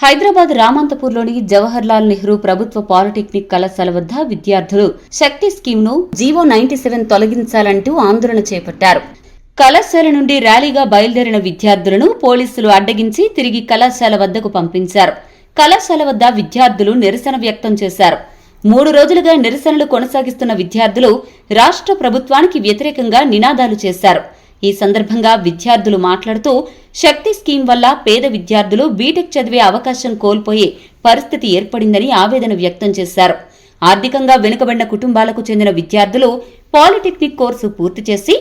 హైదరాబాద్ రామంతపూర్లోని జవహర్లాల్ నెహ్రూ ప్రభుత్వ పాలిటెక్నిక్ కళాశాల వద్ద విద్యార్థులు శక్తి స్కీమ్ను జీవో 97 తొలగించాలంటూ ఆందోళన చేపట్టారు. కళాశాల నుండి ర్యాలీగా బయలుదేరిన విద్యార్థులను పోలీసులు అడ్డగించి తిరిగి కళాశాల వద్దకు పంపించారు. కళాశాల వద్ద విద్యార్థులు నిరసన వ్యక్తం చేశారు. 3 రోజులుగా నిరసనలు కొనసాగిస్తున్న విద్యార్థులు రాష్ట్ర ప్రభుత్వానికి వ్యతిరేకంగా నినాదాలు చేశారు. ఈ సందర్భంగా విద్యార్థులు మాట్లాడుతూ శక్తి స్కీమ్ వల్ల పేద విద్యార్థులు బీటెక్ చదివే అవకాశం కోల్పోయే పరిస్థితి ఏర్పడిందని ఆవేదన వ్యక్తం చేశారు. ఆర్థికంగా వెనుకబడిన కుటుంబాలకు చెందిన విద్యార్థులు పాలిటెక్నిక్ కోర్సు పూర్తి చేసి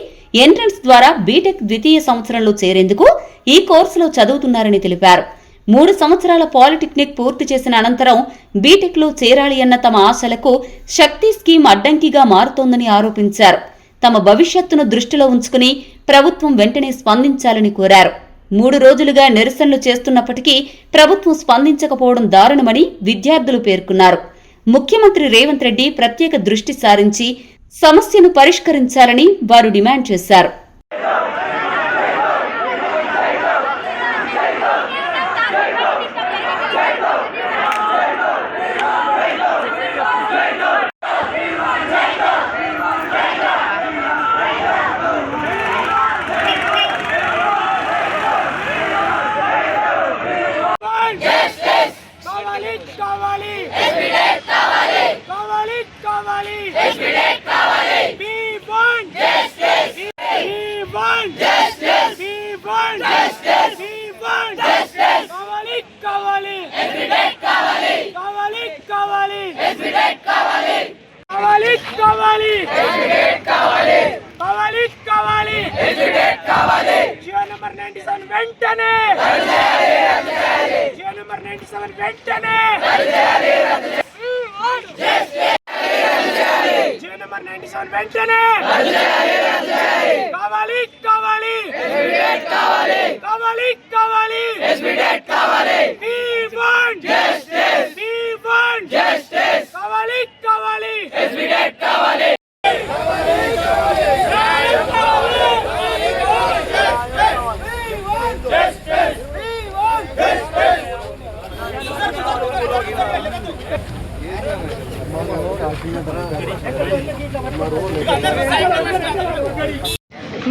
ఎంట్రన్స్ ద్వారా బీటెక్ ద్వితీయ సంవత్సరంలో చేరేందుకు ఈ కోర్సులో చదువుతున్నారని తెలిపారు. 3 సంవత్సరాల పాలిటెక్నిక్ పూర్తి చేసిన అనంతరం బీటెక్లో చేరాలి అన్న తమ ఆశలకు శక్తి స్కీమ్ అడ్డంకిగా మారుతోందని ఆరోపించారు. తమ భవిష్యత్తును దృష్టిలో ఉంచుకుని ప్రభుత్వం వెంటనే స్పందించాలని కోరారు. 3 రోజులుగా నిరసనలు చేస్తున్నప్పటికీ ప్రభుత్వం స్పందించకపోవడం దారుణమని విద్యార్థులు పేర్కొన్నారు. ముఖ్యమంత్రి రేవంత్ రెడ్డి ప్రత్యేక దృష్టి సారించి సమస్యను పరిష్కరించాలని వారు డిమాండ్ చేశారు.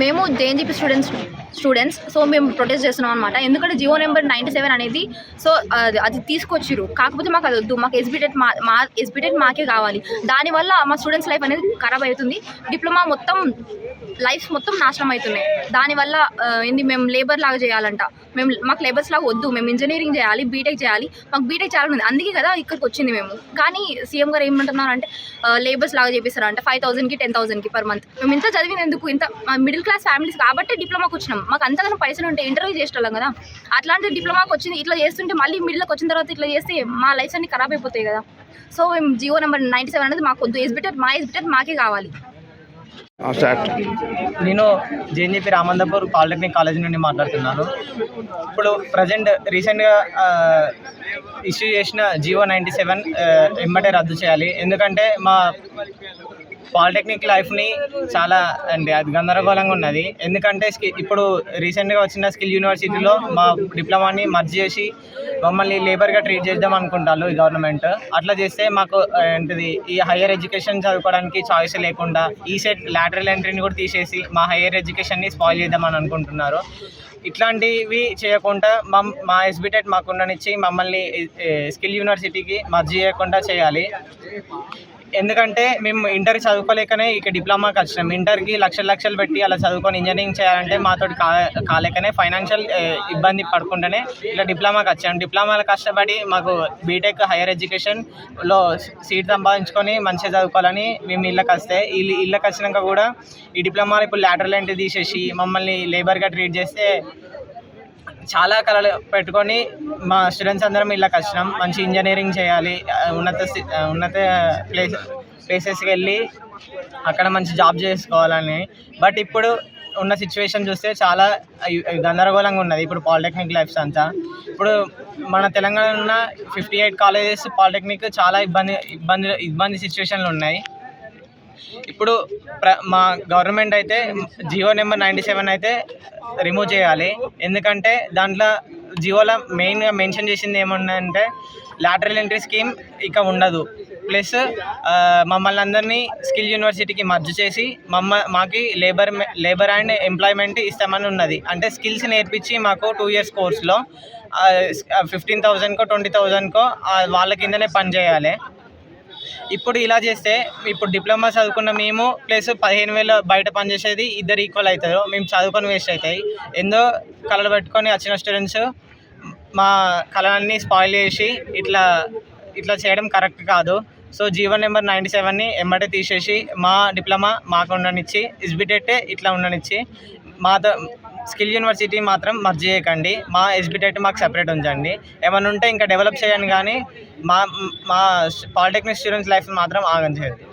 మేము జేఎన్జీపీ స్టూడెంట్స్ సో మేము ప్రొటెస్ట్ చేస్తున్నాం అనమాట. ఎందుకంటే జియో నెంబర్ 97 అనేది సో అది తీసుకొచ్చిరు. కాకపోతే మాకు అది వద్దు, మాకు ఎస్బిటెక్ మాకే కావాలి. దానివల్ల మా స్టూడెంట్స్ లైఫ్ అనేది ఖరాబ్ అవుతుంది. డిప్లొమా మొత్తం లైఫ్ మొత్తం నాశనం అవుతున్నాయి. దానివల్ల మేము లేబర్ లాగా చేయాలంట. మాకు లేబర్స్ లాగా వద్దు, మేము ఇంజనీరింగ్ చేయాలి, బీటెక్ చేయాలి. మాకు బీటెక్ చేయాలని అందుకే కదా ఇక్కడికి వచ్చింది మేము. కానీ సీఎం గారు ఏమంటున్నారంటే లేబర్స్ లాగా చేపిస్తారంట 5,000కి 10,000కి పర్ మంత్. మేము ఇంత చదివినందుకు ఇంత మిడిల్ క్లాస్ ఫ్యామిలీస్ కాబట్టి డిప్లొమాకి వచ్చినాం. మాకు అంతగానో పైసలు ఉంటే ఇంటర్వ్యూ చేసేవాళ్ళం కదా. అట్లాంటి డిప్లొమాకి వచ్చింది ఇట్లా చేస్తుంటే మళ్ళీ మిడిల్కి వచ్చిన తర్వాత ఇట్లా చేస్తే మా లైఫ్స్ అన్ని ఖరాబ్ అయిపోతాయి కదా. సో మేము జియో నెంబర్ 97 అనేది మాకు వద్దు, ఎస్బిటెక్ మాకే కావాలి. నేను జేఎన్జీపీ రామంతపూర్ పాలిటెక్నిక్ కాలేజ్ నుండి మాట్లాడుతున్నాను. ఇప్పుడు ప్రజెంట్ రీసెంట్గా ఇష్యూ చేసిన జియో 97 వెంబడే రద్దు చేయాలి. ఎందుకంటే మా పాలిటెక్నిక్ లైఫ్ని చాలా అది గందరగోళంగా ఉన్నది. ఎందుకంటే ఇప్పుడు రీసెంట్గా వచ్చిన స్కిల్ యూనివర్సిటీలో మా డిప్లొమాని మర్జ్ చేసి మమ్మల్ని లేబర్గా ట్రీట్ చేద్దాం అనుకుంటారు ఈ గవర్నమెంట్. అట్లా చేస్తే మాకు ఏంటిది ఈ హయ్యర్ ఎడ్యుకేషన్ చదువుకోవడానికి చాయిస్ లేకుండా ఈ సెట్ లాటరల్ ఎంట్రీని కూడా తీసేసి మా హయ్యర్ ఎడ్యుకేషన్ని స్పాయిల్ చేద్దామని అనుకుంటున్నారు. ఇట్లాంటివి చేయకుండా మా ఎస్బిటెక్ మాకు ఉండనిచ్చి మమ్మల్ని స్కిల్ యూనివర్సిటీకి మర్జ్ చేయకుండా చేయాలి. ఎందుకంటే మేము ఇంటర్ చదువుకోలేకనే ఇక డిప్లొమాకి వచ్చినాం. ఇంటర్కి లక్షలు పెట్టి అలా చదువుకొని ఇంజనీరింగ్ చేయాలంటే మాతో కాలేకనే ఫైనాన్షియల్ ఇబ్బంది పడుకుంటేనే ఇలా డిప్లొమాకి వచ్చాము. డిప్లొమాలో కష్టపడి మాకు బీటెక్ హైయర్ ఎడ్యుకేషన్లో సీట్ సంపాదించుకొని మంచిగా చదువుకోవాలని మేము ఇళ్ళకి వస్తే ఇళ్ళకి వచ్చినాక కూడా ఈ డిప్లొమాలో ఇప్పుడు లాటరల్ ఎంట్రీ తీసేసి మమ్మల్ని లేబర్గా ట్రీట్ చేస్తే చాలా కళలు పెట్టుకొని మా స్టూడెంట్స్ అందరం ఇళ్ళకి వచ్చినాం. మంచి ఇంజనీరింగ్ చేయాలి, ఉన్నత ప్లేసెస్కి వెళ్ళి అక్కడ మంచి జాబ్ చేసుకోవాలని. బట్ ఇప్పుడు ఉన్న సిచ్యువేషన్ చూస్తే చాలా గందరగోళంగా ఉన్నది ఇప్పుడు పాలిటెక్నిక్ లైఫ్స్ అంతా. ఇప్పుడు మన తెలంగాణ 58 కాలేజెస్ పాలిటెక్నిక్ చాలా ఇబ్బంది సిచ్యువేషన్లు ఉన్నాయి. ఇప్పుడు మా గవర్నమెంట్ అయితే జియో నెంబర్ 97 అయితే రిమూవ్ చేయాలి. ఎందుకంటే దాంట్లో జియోలో మెయిన్గా మెన్షన్ చేసింది ఏముందంటే లాటరల్ ఎంట్రీ స్కీమ్ ఇక ఉండదు. ప్లస్ మమ్మల్ని అందరినీ స్కిల్ యూనివర్సిటీకి మర్జ్ చేసి మాకి లేబర్ అండ్ ఎంప్లాయ్మెంట్ ఇస్తామని ఉన్నది. అంటే స్కిల్స్ నేర్పించి మాకు 2 years కోర్సులో 15,000కో 20,000కో వాళ్ళ కిందనే పని చేయాలి. ఇప్పుడు ఇలా చేస్తే ఇప్పుడు డిప్లొమా చదువుకున్న మేము ప్లస్ 15,000 బయట పనిచేసేది ఇద్దరు ఈక్వల్ అవుతారు. మేము చదువుకొని వేస్ట్ అవుతాయి. ఎందో కళలు పెట్టుకొని వచ్చిన స్టూడెంట్స్ మా కళలన్నీ స్పాయిల్ చేసి ఇట్లా చేయడం కరెక్ట్ కాదు. సో జీవో నెంబర్ 97ని ఎమ్మటే తీసేసి మా డిప్లొమా మాకు ఉండనిచ్చి, ఎస్బిటెట్ ఇట్లా ఉండనిచ్చి, మాతో స్కిల్ యూనివర్సిటీ మాత్రం మర్జ్ చేయకండి. మా ఎస్బిటెట్ మాకు సెపరేట్ ఉంచండి. ఏమైనా ఉంటే ఇంకా డెవలప్ చేయండి, కానీ మా పాలిటెక్నిక్ స్టూడెంట్స్ లైఫ్ మాత్రం ఆగం చేయదు.